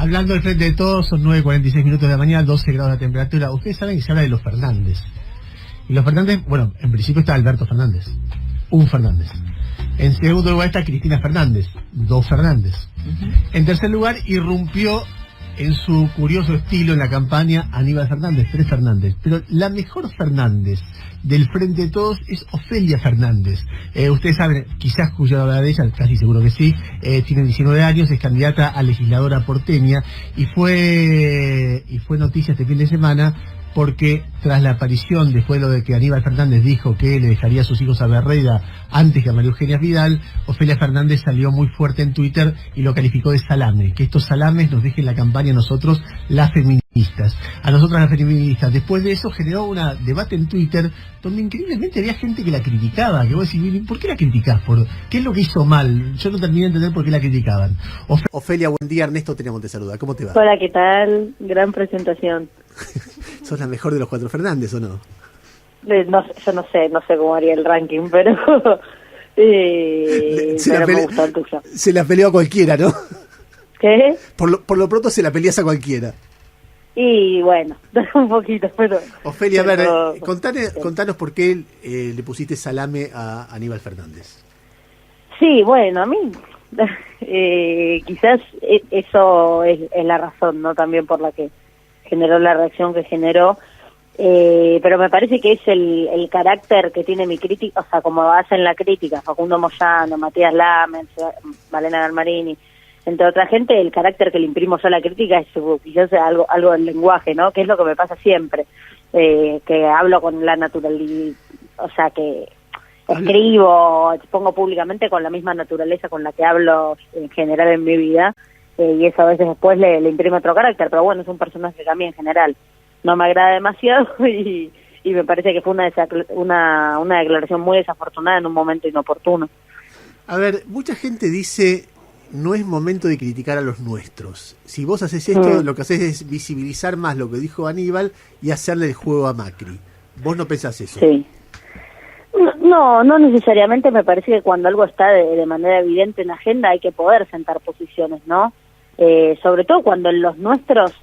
Hablando del Frente de Todos, son 9:46 de la mañana, 12 grados de temperatura. Ustedes saben que se habla de los Fernández. Y los Fernández, bueno, en principio está Alberto Fernández, un Fernández. En segundo lugar está Cristina Fernández, dos Fernández. En tercer lugar, irrumpió en su curioso estilo en la campaña Aníbal Fernández, tres Fernández. Pero la mejor Fernández del Frente de Todos es Ofelia Fernández. Ustedes saben, quizás escucharon hablar de ella, casi seguro que sí. Tiene 19 años, es candidata a legisladora porteña y fue noticia este fin de semana porque tras la aparición, después de lo de que Aníbal Fernández dijo que le dejaría a sus hijos a Berreda antes que a María Eugenia Vidal, Ofelia Fernández salió muy fuerte en Twitter y lo calificó de salame, que estos salames nos dejen la campaña a nosotros, las feministas, a nosotras las feministas. Después de eso generó un debate en Twitter donde increíblemente había gente que la criticaba, que vos decís, ¿por qué la criticás? ¿Qué es lo que hizo mal? Yo no terminé de entender por qué la criticaban. Ofelia, buen día, Ernesto Tenemos te saluda, ¿cómo te va? Hola, ¿qué tal? Gran presentación. ¿Sos la mejor de los cuatro Fernández o no? No, yo no sé cómo haría el ranking, pero, me gustó el tuyo. Se la peleó a cualquiera, ¿no? ¿Qué? Por lo pronto se la peleas a cualquiera. Y bueno, un poquito, pero... Ofelia, a ver, contanos por qué le pusiste salame a Aníbal Fernández. Sí, bueno, a mí quizás eso es la razón, ¿no? También por la que generó la reacción que generó, pero me parece que es el carácter que tiene mi crítica, o sea, como hacen la crítica, Facundo Moyano, Matías Lames, Malena Galmarini, entre otra gente, el carácter que le imprimo yo a la crítica es quizás algo del lenguaje, ¿no? Que es lo que me pasa siempre, que hablo con la naturalidad, o sea, que escribo, expongo públicamente con la misma naturaleza con la que hablo en general en mi vida, y eso a veces después le imprime otro carácter, pero bueno, es un personaje que a mí en general no me agrada demasiado y me parece que fue una declaración muy desafortunada en un momento inoportuno. A ver, mucha gente dice, no es momento de criticar a los nuestros. Si vos haces esto, lo que haces es visibilizar más lo que dijo Aníbal y hacerle el juego a Macri. ¿Vos no pensás eso? Sí. No necesariamente. Me parece que cuando algo está de manera evidente en la agenda hay que poder sentar posiciones, ¿no? Sobre todo cuando en los nuestros,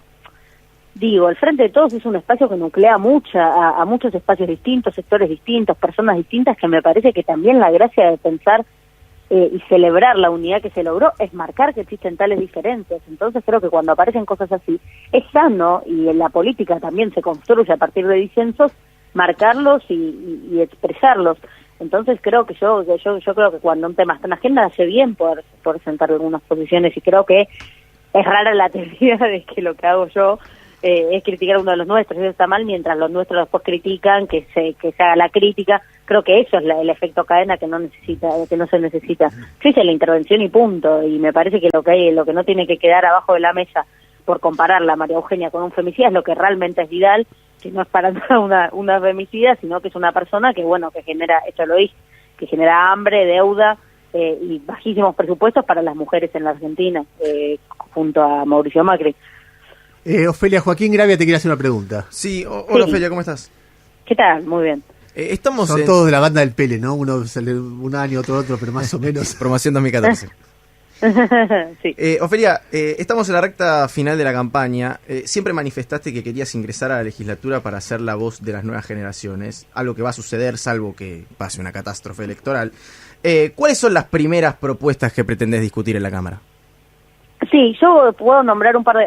el Frente de Todos es un espacio que nuclea a muchos espacios distintos, sectores distintos, personas distintas, que me parece que también la gracia de pensar y celebrar la unidad que se logró es marcar que existen tales diferencias. Entonces creo que cuando aparecen cosas así es sano, y en la política también se construye a partir de disensos, marcarlos y expresarlos. Entonces creo que yo creo que cuando un tema está en agenda hace bien por sentar algunas posiciones, y creo que es rara la teoría de que lo que hago yo es criticar a uno de los nuestros. Eso está mal, mientras los nuestros después critican, que se haga la crítica. Creo que eso es el efecto cadena que no se necesita. Sí, es la intervención y punto. Y me parece que lo que no tiene que quedar abajo de la mesa por compararla a María Eugenia con un femicida es lo que realmente es Vidal, que no es para nada una femicida, sino que es una persona que genera, esto lo dije, que genera hambre, deuda y bajísimos presupuestos para las mujeres en la Argentina, junto a Mauricio Macri. Ofelia, Joaquín Gravia te quiere hacer una pregunta. Sí, hola sí. Ofelia, ¿cómo estás? ¿Qué tal? Muy bien. Son todos de la banda del Pele, ¿no? Uno sale un año, otro, pero más o menos. Promoción 2014. Sí. Ofelia, estamos en la recta final de la campaña. Siempre manifestaste que querías ingresar a la legislatura para ser la voz de las nuevas generaciones, algo que va a suceder salvo que pase una catástrofe electoral. ¿Cuáles son las primeras propuestas que pretendés discutir en la Cámara? Sí, yo puedo nombrar un par de...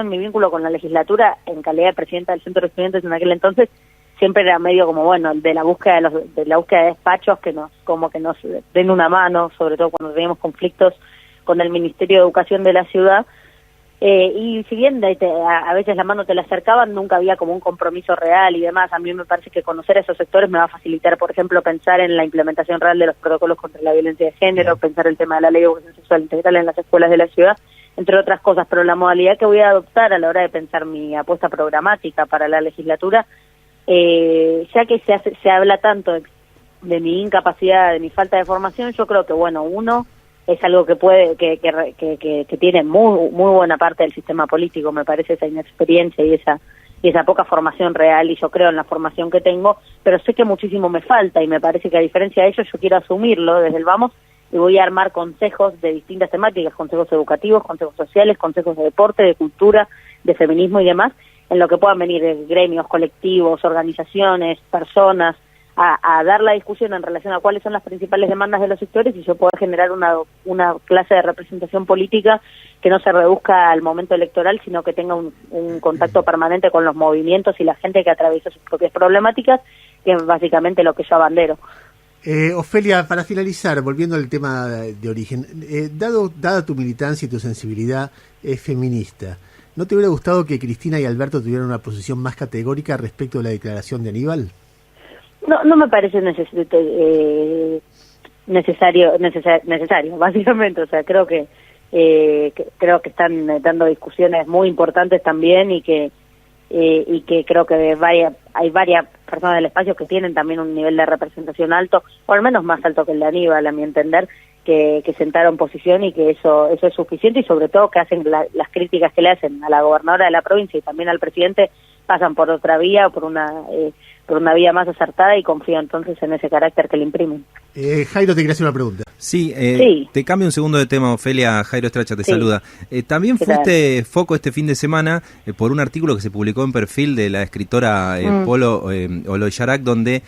mi vínculo con la legislatura en calidad de presidenta del Centro de Estudiantes en aquel entonces siempre era medio como, de la búsqueda de despachos que nos den una mano, sobre todo cuando teníamos conflictos con el Ministerio de Educación de la ciudad, y si bien a veces la mano te la acercaban, nunca había como un compromiso real y demás. A mí me parece que conocer esos sectores me va a facilitar, por ejemplo, pensar en la implementación real de los protocolos contra la violencia de género, pensar el tema de la ley de educación sexual integral en las escuelas de la ciudad, entre otras cosas. Pero la modalidad que voy a adoptar a la hora de pensar mi apuesta programática para la legislatura, ya que se habla tanto de mi incapacidad, de mi falta de formación, yo creo que uno es algo que que tiene muy buena parte del sistema político, me parece, esa inexperiencia y esa poca formación real, y yo creo en la formación que tengo, pero sé que muchísimo me falta, y me parece que a diferencia de ellos yo quiero asumirlo desde el vamos y voy a armar consejos de distintas temáticas, consejos educativos, consejos sociales, consejos de deporte, de cultura, de feminismo y demás, en lo que puedan venir gremios, colectivos, organizaciones, personas, a dar la discusión en relación a cuáles son las principales demandas de los sectores y yo poder generar una clase de representación política que no se reduzca al momento electoral, sino que tenga un contacto permanente con los movimientos y la gente que atraviesa sus propias problemáticas, que es básicamente lo que yo abandero. Ofelia, para finalizar, volviendo al tema de origen, dada tu militancia y tu sensibilidad feminista, ¿no te hubiera gustado que Cristina y Alberto tuvieran una posición más categórica respecto de la declaración de Aníbal? No me parece necesario, básicamente. O sea, creo que están dando discusiones muy importantes también y que creo que hay varias personas del espacio que tienen también un nivel de representación alto, o al menos más alto que el de Aníbal, a mi entender, que sentaron posición y que eso es suficiente, y sobre todo que hacen las críticas que le hacen a la gobernadora de la provincia y también al presidente pasan por otra vía, por una vía más acertada, y confío entonces en ese carácter que le imprimen. Jairo, te quería hacer una pregunta. Sí, sí. Te cambio un segundo de tema, Ofelia. Jairo Estracha te saluda. También fuiste foco este fin de semana por un artículo que se publicó en Perfil de la escritora Polo Oloyarac, donde,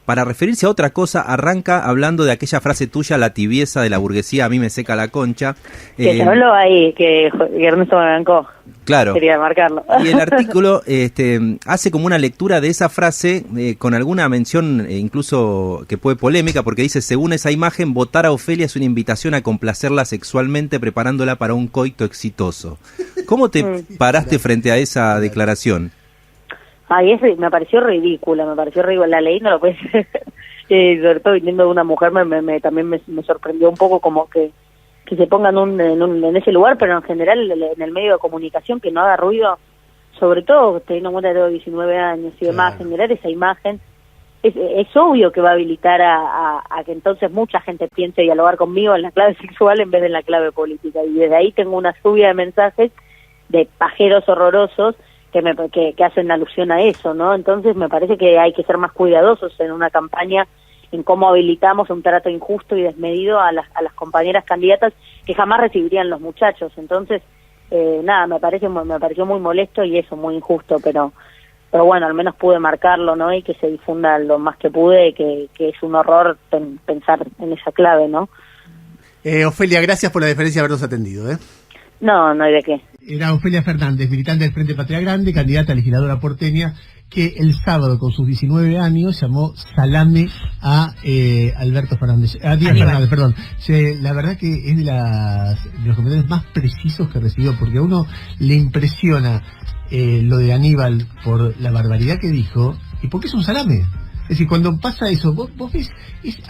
para referirse a otra cosa, arranca hablando de aquella frase tuya, la tibieza de la burguesía, a mí me seca la concha. Que se habló ahí, que Ernesto me bancó. Claro. Quería marcarlo. Y el artículo hace como una lectura de esa frase con alguna mención incluso que puede polémica, porque dice: según esa imagen, votar a Ofelia es una invitación a complacerla sexualmente preparándola para un coito exitoso. ¿Cómo te paraste frente a esa declaración? Ay, me pareció ridícula, la ley no lo puede ser. Sobre todo viniendo de una mujer también me sorprendió un poco, como que se pongan en ese lugar, pero en general en el medio de comunicación, que no haga ruido, sobre todo teniendo en cuenta que tengo 19 años y demás, generar esa imagen, es obvio que va a habilitar a que entonces mucha gente piense dialogar conmigo en la clave sexual en vez de en la clave política, y desde ahí tengo una lluvia de mensajes de pajeros horrorosos que hacen alusión a eso, ¿no? Entonces me parece que hay que ser más cuidadosos en una campaña en cómo habilitamos un trato injusto y desmedido a las compañeras candidatas que jamás recibirían los muchachos. Entonces, me pareció muy molesto y eso, muy injusto, pero bueno, al menos pude marcarlo, ¿no? Y que se difunda lo más que pude, que es un horror pensar en esa clave, ¿no? Ofelia, gracias por la deferencia de habernos atendido, ¿eh? No hay de qué. Era Ofelia Fernández, militante del Frente Patria Grande, candidata a legisladora porteña, que el sábado, con sus 19 años, llamó salame a Alberto Fernández. A Díaz Fernández, perdón. La verdad que es de los comentarios más precisos que recibió, porque a uno le impresiona lo de Aníbal por la barbaridad que dijo y porque es un salame. Es decir, cuando pasa eso, vos ves,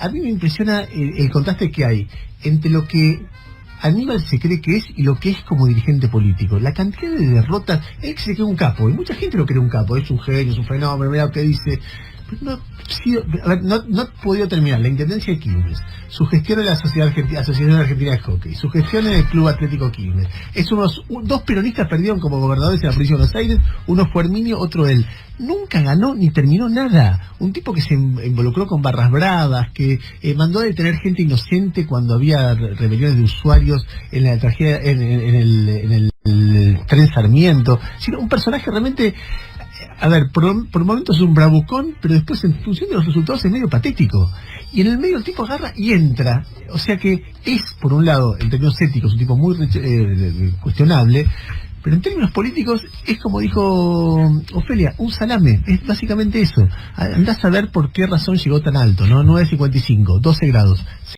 a mí me impresiona el contraste que hay entre lo que Aníbal se cree que es y lo que es como dirigente político. La cantidad de derrotas, él se cree un capo, y mucha gente lo cree un capo, es un genio, es un fenómeno, mira lo que dice. Pero no ha podido terminar la intendencia de Quilmes, su gestión en la Asociación Argentina de Hockey, su gestión en el Club Atlético Quilmes. Dos peronistas perdieron como gobernadores en la provincia de Buenos Aires, uno fue Herminio, otro él. Nunca ganó ni terminó nada. Un tipo que se involucró con barras bravas, que mandó a detener gente inocente cuando había rebeliones de usuarios en la tragedia, en el tren Sarmiento. Sino un personaje realmente, a ver, por momentos es un bravucón, pero después en función de los resultados es medio patético. Y en el medio el tipo agarra y entra. O sea que es, por un lado, en términos éticos, un tipo muy cuestionable, pero en términos políticos es, como dijo Ofelia, un salame. Es básicamente eso. Andás a ver por qué razón llegó tan alto, ¿no? 9.55, 12 grados.